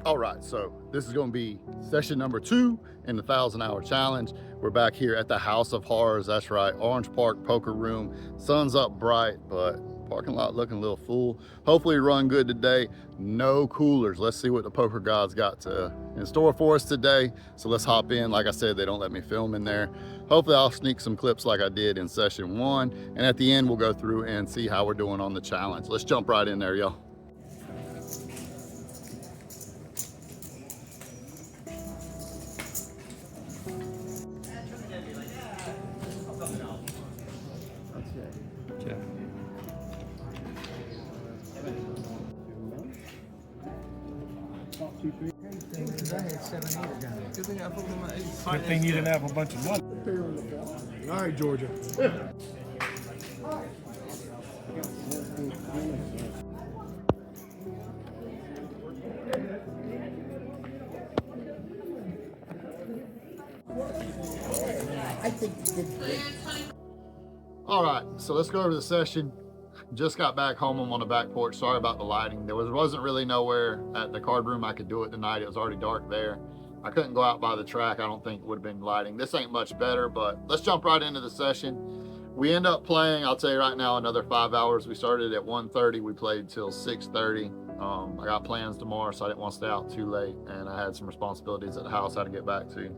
All right, so this is going to be session number 2 in the 1,000-hour challenge. We're back here at the House of Horrors. That's right, Orange Park Poker Room. Sun's up bright, but parking lot looking a little full. Hopefully run good today. No coolers. Let's see what the poker gods got in store for us today. So let's hop in. Like I said, they don't let me film in there. Hopefully I'll sneak some clips like I did in session 1. And at the end, we'll go through and see how we're doing on the challenge. Let's jump right in there, y'all. Good thing you didn't have a bunch of money. All right, Georgia. All right, so let's go over the session. Just got back home. I'm on the back porch. Sorry about the lighting. There wasn't really nowhere at the card room I could do it tonight. It was already dark there. I couldn't go out by the track. I don't think it would have been lighting. This ain't much better, but let's jump right into the session. We end up playing, I'll tell you right now, another 5 hours. We started at 1:30. We played till 6:30. I got plans tomorrow, so I didn't want to stay out too late, and I had some responsibilities at the house I had to get back to.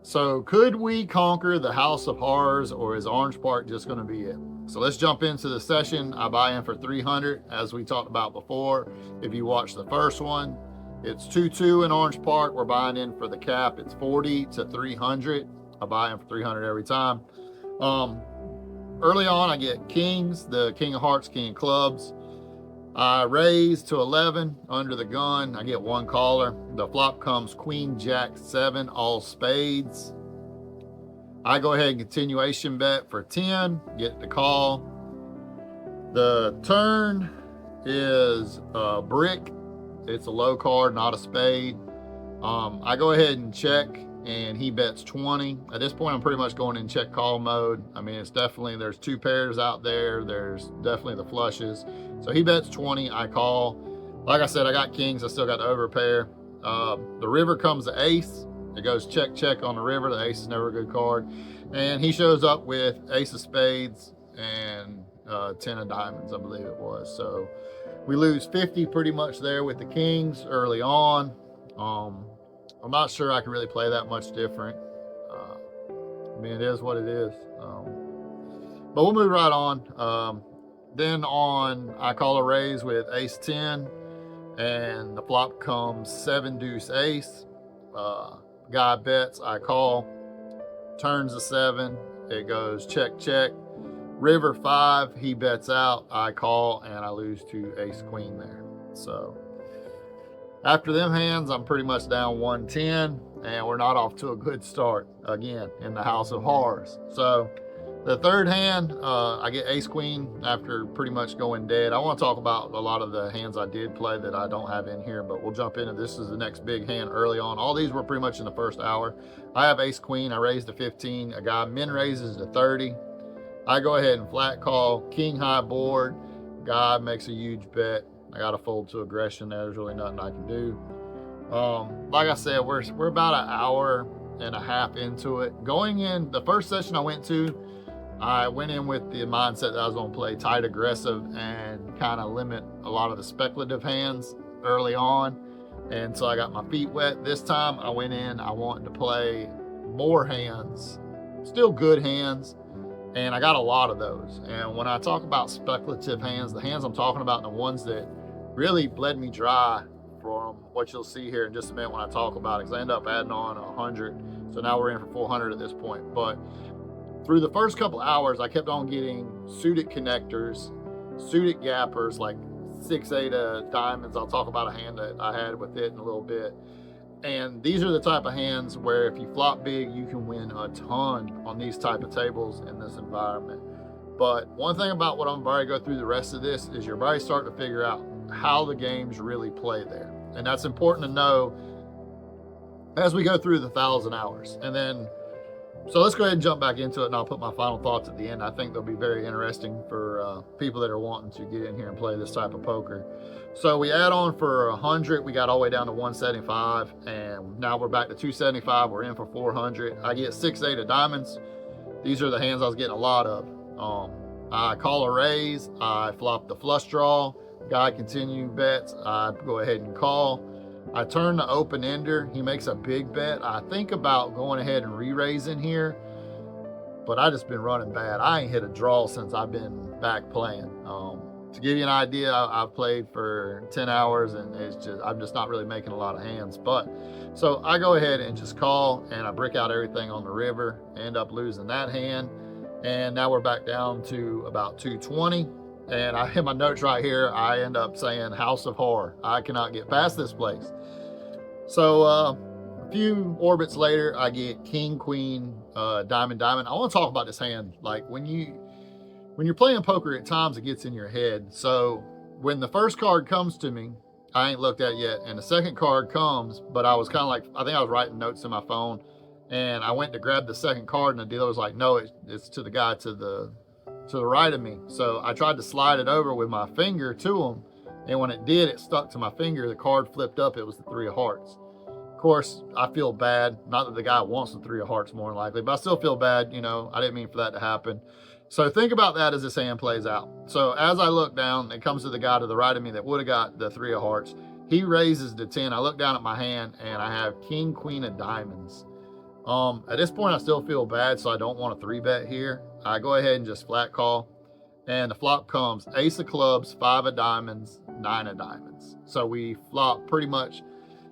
So could we conquer the House of Horrors, or is Orange Park just going to be it? So let's jump into the session. I buy in for 300, as we talked about before. If you watched the first one, it's 2-2 in Orange Park. We're buying in for the cap. It's 40 to 300. I buy in for 300 every time. Early on, I get kings, the king of hearts, king of clubs. I raise to 11 under the gun. I get one caller. The flop comes queen, jack, 7, all spades. I go ahead and continuation bet for 10, get the call. The turn is a brick. It's a low card, not a spade. I go ahead and check, and he bets 20. At this point, I'm pretty much going in check call mode. I mean, it's definitely, there's 2 pairs out there. There's definitely the flushes. So he bets 20, I call. Like I said, I got kings, I still got the overpair. The river comes the ace. It goes check, check on the river. The ace is never a good card. And he shows up with ace of spades and 10 of diamonds, I believe it was. So we lose 50 pretty much there with the kings early on. I'm not sure I can really play that much different. I mean, it is what it is. But we'll move right on. Then I call a raise with ace 10, and the flop comes 7 deuce ace. Guy bets, I call. Turns a 7, it goes check, check. River 5, he bets out, I call, and I lose to ace queen there. So after them hands, I'm pretty much down 110, and we're not off to a good start again in the House of Horrors. So the third hand, I get ace queen after pretty much going dead. I want to talk about a lot of the hands I did play that I don't have in here, but we'll jump into this. Is the next big hand early on. All these were pretty much in the first hour. I have ace queen. I raised to 15. A guy min raises to 30. I go ahead and flat call. King high board. Guy makes a huge bet. I got to fold to aggression. There's really nothing I can do. Like I said, we're about an hour and a half into it. Going in the first session I went in with the mindset that I was going to play tight aggressive and kind of limit a lot of the speculative hands early on. And so I got my feet wet. This time I went in, I wanted to play more hands, still good hands, and I got a lot of those. And when I talk about speculative hands, the hands I'm talking about are the ones that really bled me dry from what you'll see here in just a minute when I talk about it, because I end up adding on 100. So now we're in for 400 at this point. But through the first couple hours, I kept on getting suited connectors, suited gappers, like 6-8 of diamonds. I'll talk about a hand that I had with it in a little bit. And these are the type of hands where if you flop big, you can win a ton on these type of tables in this environment. But one thing about what I'm about to go through the rest of this is you're already starting to figure out how the games really play there. And that's important to know as we go through the 1,000 hours. And then So let's go ahead and jump back into it, and I'll put my final thoughts at the end. I think they'll be very interesting for people that are wanting to get in here and play this type of poker. So we add on for 100. We got all the way down to 175, and now we're back to 275. We're in for 400. I get 6-8 of diamonds. These are the hands I was getting a lot of. I call a raise. I flop the flush draw. Guy continue bets. I go ahead and call. I turn the open ender. He makes a big bet. I think about going ahead and re-raising here, but I just been running bad. I ain't hit a draw since I've been back playing. To give you an idea, I've played for 10 hours and I'm just not really making a lot of hands. But so I go ahead and just call, and I brick out everything on the river, end up losing that hand. And now we're back down to about 220. And I hit my notes right here. I end up saying House of Horror. I cannot get past this place. So a few orbits later, I get King, Queen, Diamond, Diamond. I want to talk about this hand. Like when you're playing poker, at times it gets in your head. So when the first card comes to me, I ain't looked at yet, and the second card comes, but I was kind of like, I think I was writing notes in my phone, and I went to grab the second card, and the dealer was like, no, it's to the guy to the right of me. So I tried to slide it over with my finger to him, and when it did, it stuck to my finger. The card flipped up. It was the 3 of hearts. Of course, I feel bad. Not that the guy wants the 3 of hearts more than likely, but I still feel bad. You know, I didn't mean for that to happen. So think about that as this hand plays out. So as I look down, it comes to the guy to the right of me that would have got the 3 of hearts. He raises the 10. I look down at my hand, and I have King, Queen of diamonds. At this point, I still feel bad, so I don't want a 3-bet here. I go ahead and just flat call, and the flop comes Ace of clubs, 5 of diamonds, 9 of diamonds. So we flop pretty much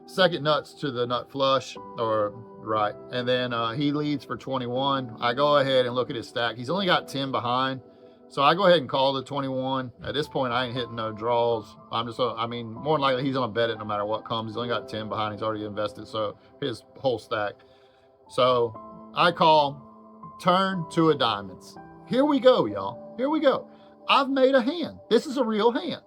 second nuts to the nut flush, or right, and then he leads for 21. I go ahead and look at his stack. He's only got 10 behind, so I go ahead and call the 21. At this point, I ain't hitting no draws. I mean, more than likely he's gonna bet it no matter what comes. He's only got 10 behind. He's already invested, so his whole stack. So I call, turn, 2 of diamonds. Here we go, y'all. Here we go. I've made a hand. This is a real hand.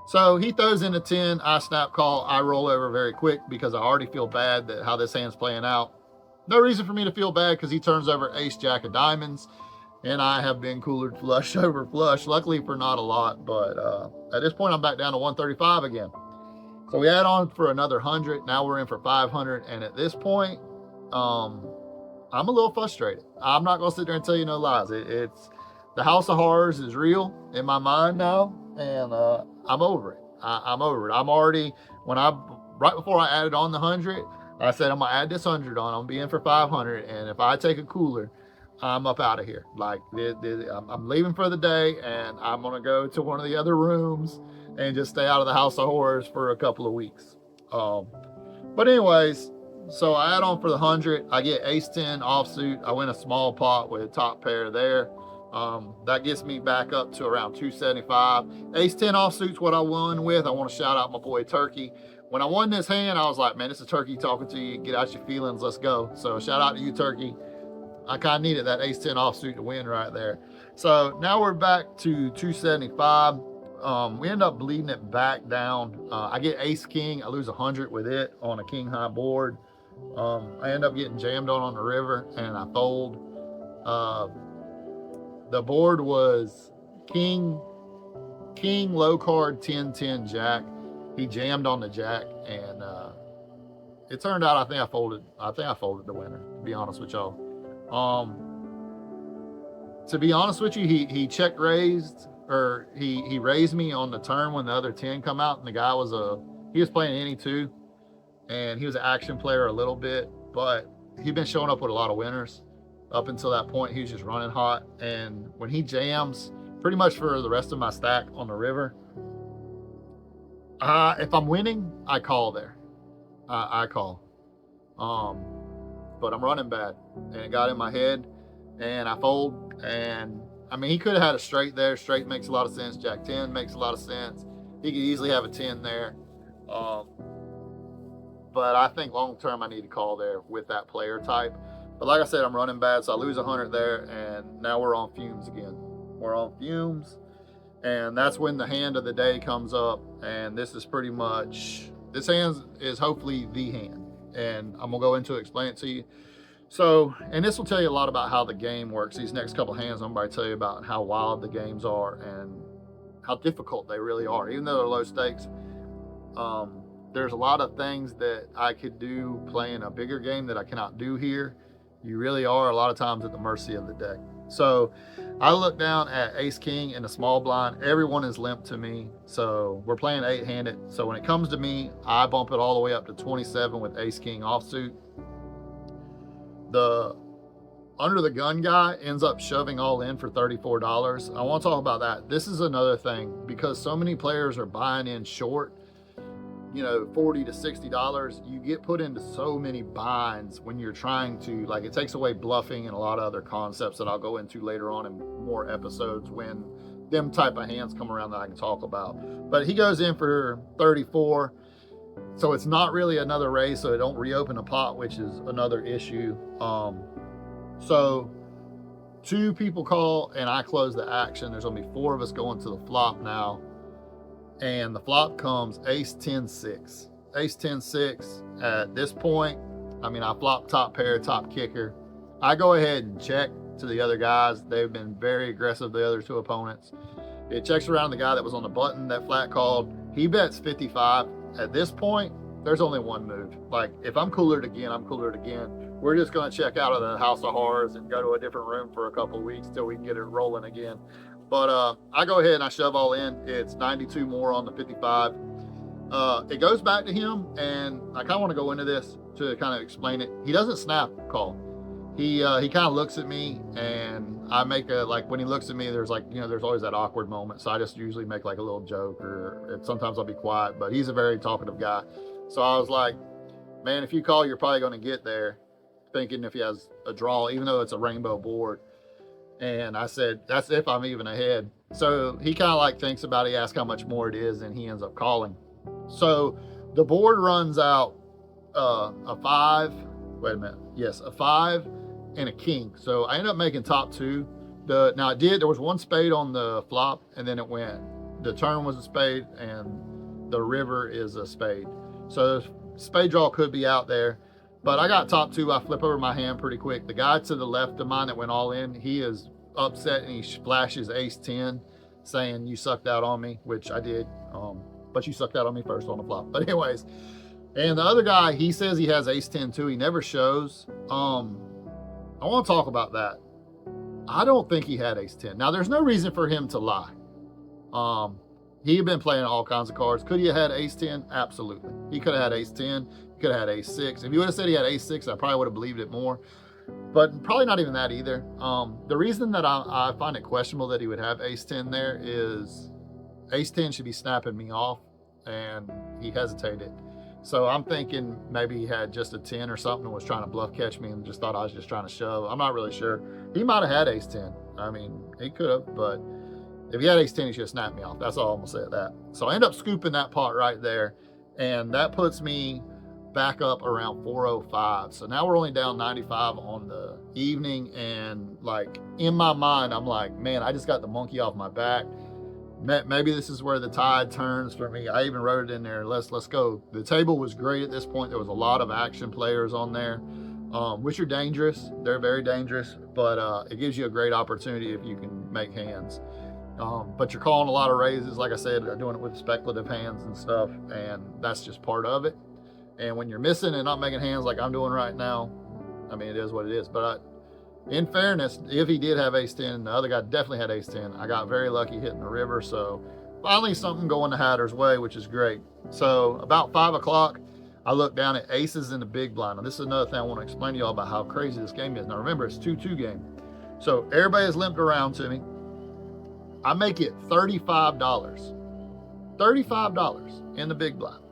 So he throws in a 10. I snap call. I roll over very quick because I already feel bad that how this hand's playing out. No reason for me to feel bad because he turns over ace, jack of diamonds, and I have been coolered flush over flush. Luckily for not a lot, but at this point I'm back down to 135 again. So we add on for another 100. Now we're in for 500, and at this point, I'm a little frustrated. I'm not gonna sit there and tell you no lies. It's the House of Horrors is real in my mind now, and I'm over it. I'm over it. I'm already, right before I added on the 100, I said I'm gonna add this 100 on. I'm gonna be in for 500, and if I take a cooler, I'm up out of here. Like I'm leaving for the day, and I'm gonna go to one of the other rooms and just stay out of the House of Horrors for a couple of weeks. But anyways. So I add on for the 100. I get ace 10 offsuit. I win a small pot with a top pair there. That gets me back up to around 275. Ace 10 offsuit's what I won with. I want to shout out my boy Turkey. When I won this hand, I was like, man, this is Turkey talking to you. Get out your feelings. Let's go. So shout out to you, Turkey. I kind of needed that ace 10 offsuit to win right there. So now we're back to 275. We end up bleeding it back down. I get ace king. I lose 100 with it on a king high board. I end up getting jammed on the river, and I fold. The board was king, low card, 10, 10, jack. He jammed on the jack, and it turned out I think I folded the winner, to be honest with y'all. To be honest with you, he check raised, or he raised me on the turn when the other 10 come out, and the guy he was playing any 2. And he was an action player a little bit, but he'd been showing up with a lot of winners. Up until that point, he was just running hot. And when he jams, pretty much for the rest of my stack on the river, if I'm winning, I call there. I call. But I'm running bad. And it got in my head, and I fold. And, I mean, he could have had a straight there. Straight makes a lot of sense. Jack 10 makes a lot of sense. He could easily have a 10 there. But I think long-term I need to call there with that player type. But like I said, I'm running bad, so I lose 100 there, and now we're on fumes again. We're on fumes, and that's when the hand of the day comes up, and this is pretty much, this hand is hopefully the hand, and I'm going to go into explain it to you. So, and this will tell you a lot about how the game works. These next couple hands, I'm about to tell you about how wild the games are and how difficult they really are. Even though they're low stakes, there's a lot of things that I could do playing a bigger game that I cannot do here. You really are a lot of times at the mercy of the deck. So I look down at ace king in a small blind. Everyone is limp to me. So we're playing 8-handed. So when it comes to me, I bump it all the way up to 27 with ace king offsuit. The under the gun guy ends up shoving all in for $34. I want to talk about that. This is another thing, because so many players are buying in short, you know, $40 to $60. You get put into so many binds when you're trying to, like, it takes away bluffing and a lot of other concepts that I'll go into later on in more episodes when them type of hands come around that I can talk about. But he goes in for 34. So it's not really another raise, so it don't reopen a pot, which is another issue. So 2 people call and I close the action. There's gonna be 4 of us going to the flop now. And the flop comes ace 10-6. Ace 10-6. At this point, I mean, I flop top pair, top kicker. I go ahead and check to the other guys. They've been very aggressive, the other 2 opponents. It checks around the guy that was on the button that flat called. He bets 55. At this point, there's only one move. Like, if I'm coolered again, I'm coolered again. We're just going to check out of the House of Horrors and go to a different room for a couple of weeks till we can get it rolling again. But I go ahead and I shove all in. It's 92 more on the 55. It goes back to him, and I kind of want to go into this to kind of explain it. He doesn't snap call. He kind of looks at me, and I make a, like, when he looks at me, there's, like, you know, there's always that awkward moment. So I just usually make like a little joke, or sometimes I'll be quiet, but he's a very talkative guy. So I was like, man, if you call, you're probably going to get there, thinking if he has a draw, even though it's a rainbow board. And I said, that's if I'm even ahead. So he kind of like thinks about it. He asks how much more it is, and he ends up calling. So the board runs out a 5. Wait a minute. Yes, a 5 and a king. So I ended up making top 2. Now there was 1 spade on the flop, and then it went. The turn was a spade, and the river is a spade. So spade draw could be out there. But I got top 2. I flip over my hand pretty quick. The guy to the left of mine that went all in, he is upset, and he flashes ace 10, saying, you sucked out on me, which I did. But you sucked out on me first on the flop. But anyways, and the other guy, he says he has ace 10 too. He never shows. I want to talk about that. I don't think he had ace 10. Now, there's no reason for him to lie. He had been playing all kinds of cards. Could he have had ace 10? Absolutely. He could have had ace 10. He could have had ace 6. If he would have said he had ace 6, I probably would have believed it more. But probably not even that either. The reason that I find it questionable that he would have ace 10 there is ace 10 should be snapping me off, and he hesitated. So I'm thinking maybe he had just a 10 or something and was trying to bluff catch me and just thought I was just trying to shove. I'm not really sure. He might have had ace 10. I mean, he could have, but if he had ace 10, he should have snapped me off. That's all I'm gonna say at that. So I end up scooping that pot right there, and that puts me back up around 405. So now we're only down 95 on the evening, and like in my mind, I'm like, man, I just got the monkey off my back. Maybe this is where the tide turns for me. I even wrote it in there. Let's go. The table was great at this point. There was a lot of action players on there, which are dangerous. They're very dangerous, but it gives you a great opportunity if you can make hands. But you're calling a lot of raises. Like I said, they're doing it with speculative hands and stuff, and that's just part of it. And when you're missing and not making hands like I'm doing right now, I mean, it is what it is. But in fairness, if he did have ace 10, the other guy definitely had ace 10. I got very lucky hitting the river, so finally something going the Hatter's way, which is great. So about 5 o'clock, I look down at aces in the big blind. Now, this is another thing I want to explain to y'all about how crazy this game is. Now, remember, it's 2-2 game. So everybody has limped around to me. I make it $35. $35 in the big blind.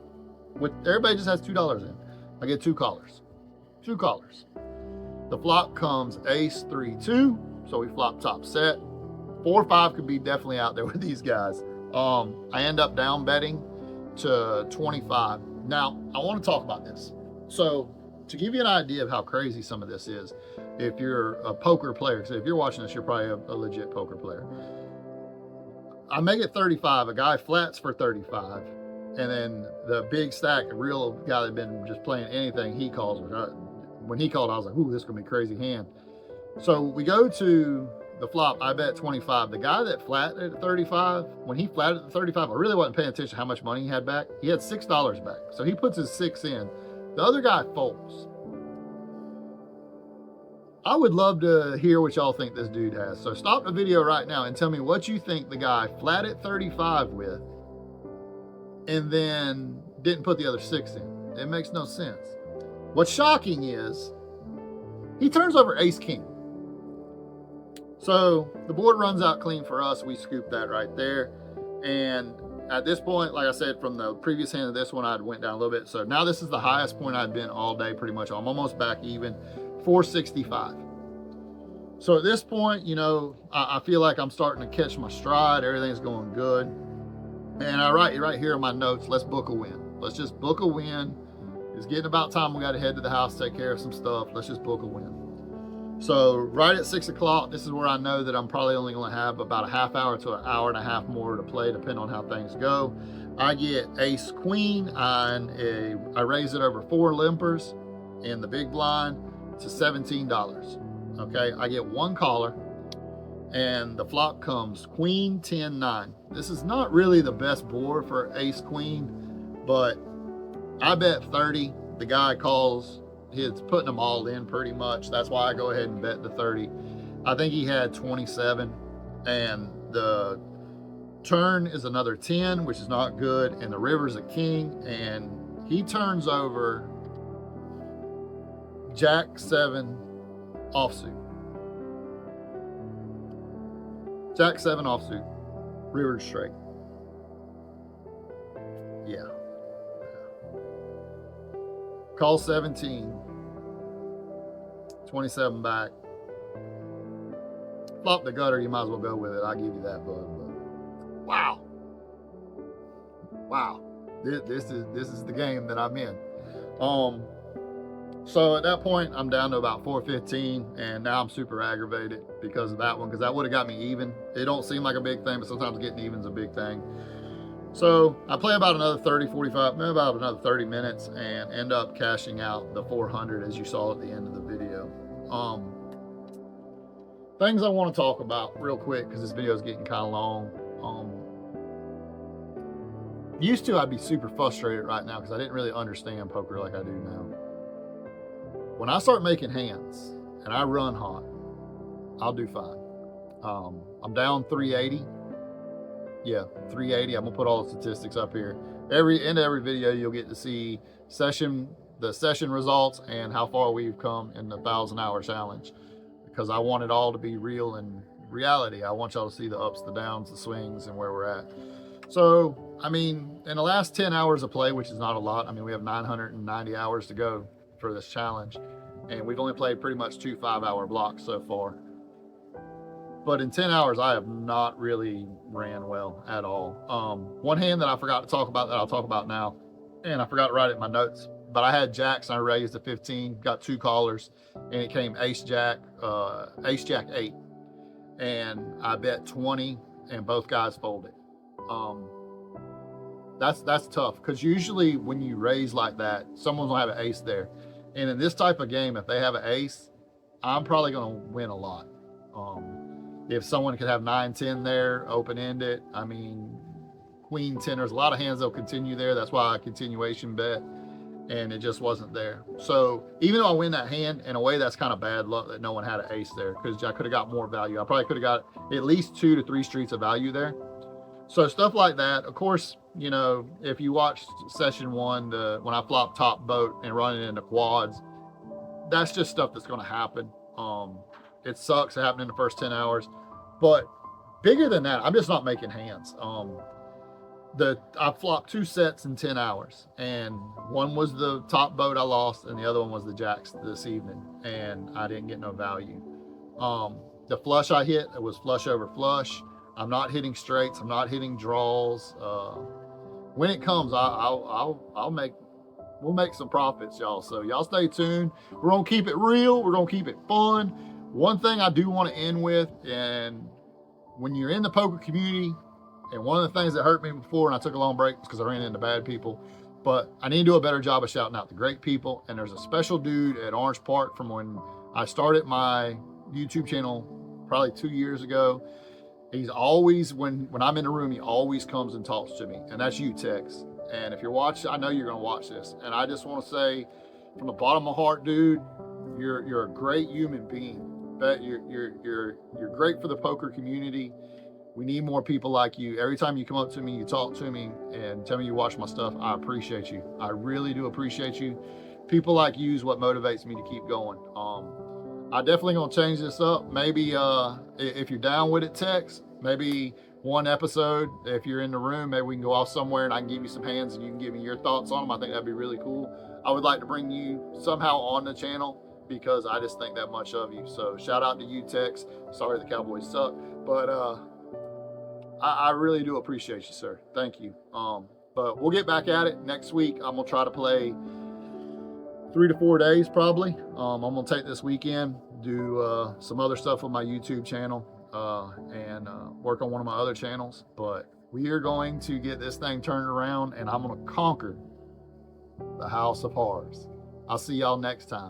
Everybody just has $2 in. I get 2 callers. 2 callers. The flop comes ace 3-2, so we flop top set. 4-5 could be definitely out there with these guys. I end up down betting to 25. Now, I want to talk about this. So, to give you an idea of how crazy some of this is, if you're a poker player, so if you're watching this, you're probably a legit poker player. I make it 35. A guy flats for 35. And then the big stack, a real guy that had been just playing anything, he calls me. when he called, I was like, ooh, this is gonna be a crazy hand. So we go to the flop, I bet 25. The guy that flatted at 35, when he flatted at 35, I really wasn't paying attention to how much money he had back. He had $6 back. So he puts his 6 in. The other guy folds. I would love to hear what y'all think this dude has. So stop the video right now and tell me what you think the guy flat at 35 with and then didn't put the other 6 in. It makes no sense. What's shocking is he turns over ace king. So the board runs out clean for us. We scoop that right there. And at this point, like I said, from the previous hand of this one, I'd went down a little bit. So now this is the highest point I'd been all day pretty much. I'm almost back even, 465. So at this point, you know, I feel like I'm starting to catch my stride. Everything's going good. And I write right here in my notes, let's book a win. Let's just book a win. It's getting about time we got to head to the house, take care of some stuff. Let's just book a win. So right at 6 o'clock, this is where I know that I'm probably only going to have about a half hour to an hour and a half more to play, depending on how things go. I get ace queen, and I raise it over 4 limpers in the big blind to $17. Okay, I get 1 caller, and the flop comes queen 10-9. This is not really the best board for ace queen, but I bet 30. The guy calls. He's putting them all in pretty much. That's why I go ahead and bet the 30. I think he had 27, and the turn is another 10, which is not good, and the river's a king, and he turns over jack 7 offsuit. Jack 7 offsuit, river straight. Yeah. Call 17, 27 back. Flop the gutter, you might as well go with it. I'll give you that, bud. But wow. Wow. This is the game that I'm in. So at that point, I'm down to about 415, and now I'm super aggravated because of that one, because that would have got me even. It don't seem like a big thing, but sometimes getting even is a big thing. So I play about another 30, 45, maybe about another 30 minutes and end up cashing out the 400 as you saw at the end of the video. Things I want to talk about real quick because this video is getting kind of long. Used to, I'd be super frustrated right now because I didn't really understand poker like I do now. When I start making hands and I run hot, I'll do fine. I'm down 380. Yeah, 380. I'm gonna put all the statistics up here. In every video, you'll get to see the session results and how far we've come in the 1,000-hour challenge, because I want it all to be real and reality. I want y'all to see the ups, the downs, the swings, and where we're at. So, I mean, in the last 10 hours of play, which is not a lot. I mean, we have 990 hours to go for this challenge, and we've only played pretty much 2 5-hour blocks so far. But in 10 hours, I have not really ran well at all. One hand that I forgot to talk about that I'll talk about now, and I forgot to write it in my notes, but I had jacks and I raised to 15, got 2 callers, and it came ace jack 8, and I bet 20, and both guys folded. That's tough, because usually when you raise like that, someone's gonna have an ace there, and in this type of game, if they have an ace, I'm probably gonna win a lot. If someone could have 9-10 there, open-ended, I mean, queen 10, there's a lot of hands that'll continue there. That's why I continuation bet, and it just wasn't there. So even though I win that hand, in a way, that's kind of bad luck that no one had an ace there, because I could have got more value. I probably could have got at least 2 to 3 streets of value there. So stuff like that. Of course, you know, if you watched session 1, when I flopped top boat and running into quads, that's just stuff that's going to happen. It sucks. It happened in the first 10 hours. But bigger than that, I'm just not making hands. I flopped 2 sets in 10 hours. And one was the top boat I lost, and the other one was the jacks this evening. And I didn't get no value. The flush I hit, it was flush over flush. I'm not hitting straights. I'm not hitting draws. When it comes, we'll make some profits, y'all. So y'all stay tuned. We're gonna keep it real. We're gonna keep it fun. One thing I do want to end with, and when you're in the poker community, and one of the things that hurt me before, and I took a long break because I ran into bad people, But I need to do a better job of shouting out the great people. And there's a special dude at Orange Park from when I started my YouTube channel probably 2 years ago. He's always, when I'm in the room, he always comes and talks to me. And that's you, Tex. And if you're watching, I know you're gonna watch this. And I just wanna say, from the bottom of my heart, dude, you're a great human being. But you're great for the poker community. We need more people like you. Every time you come up to me, you talk to me and tell me you watch my stuff, I appreciate you. I really do appreciate you. People like you is what motivates me to keep going. I definitely gonna change this up. Maybe if you're down with it, Tex, maybe one episode, if you're in the room, maybe we can go off somewhere and I can give you some hands and you can give me your thoughts on them. I think that'd be really cool. I would like to bring you somehow on the channel because I just think that much of you. So shout out to you, Tex. Sorry the Cowboys suck, but I really do appreciate you, sir. Thank you. But we'll get back at it next week. I'm gonna try to play 3 to 4 days probably. I'm gonna take this weekend, do some other stuff with my YouTube channel and work on one of my other channels. But we are going to get this thing turned around and I'm gonna conquer the House of Horrors. I'll see y'all next time.